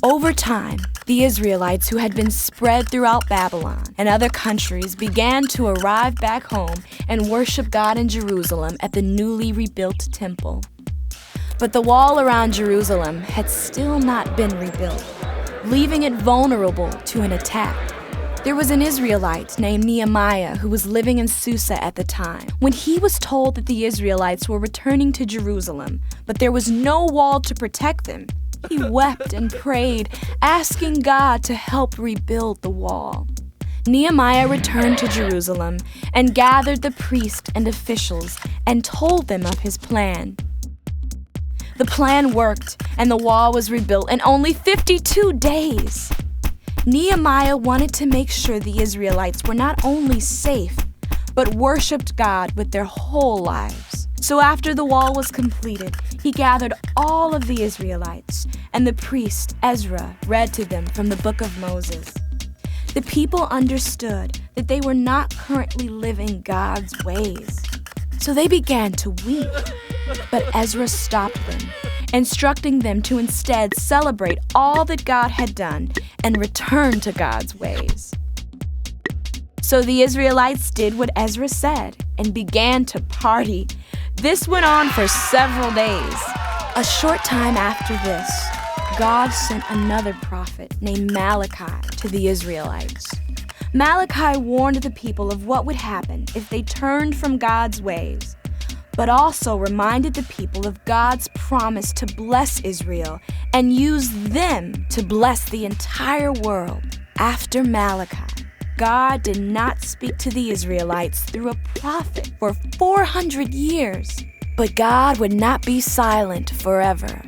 Over time, the Israelites who had been spread throughout Babylon and other countries began to arrive back home and worship God in Jerusalem at the newly rebuilt temple. But the wall around Jerusalem had still not been rebuilt, leaving it vulnerable to an attack. There was an Israelite named Nehemiah who was living in Susa at the time. When he was told that the Israelites were returning to Jerusalem, but there was no wall to protect them, he wept and prayed, asking God to help rebuild the wall. Nehemiah returned to Jerusalem and gathered the priests and officials and told them of his plan. The plan worked, and the wall was rebuilt in only 52 days. Nehemiah wanted to make sure the Israelites were not only safe, but worshiped God with their whole lives. So after the wall was completed, he gathered all of the Israelites, and the priest Ezra read to them from the book of Moses. The people understood that they were not currently living God's ways, so they began to weep. But Ezra stopped them, instructing them to instead celebrate all that God had done and return to God's ways. So the Israelites did what Ezra said and began to party. This went on for several days. A short time after this, God sent another prophet named Malachi to the Israelites. Malachi warned the people of what would happen if they turned from God's ways, but also reminded the people of God's promise to bless Israel and use them to bless the entire world. After Malachi, God did not speak to the Israelites through a prophet for 400 years, but God would not be silent forever.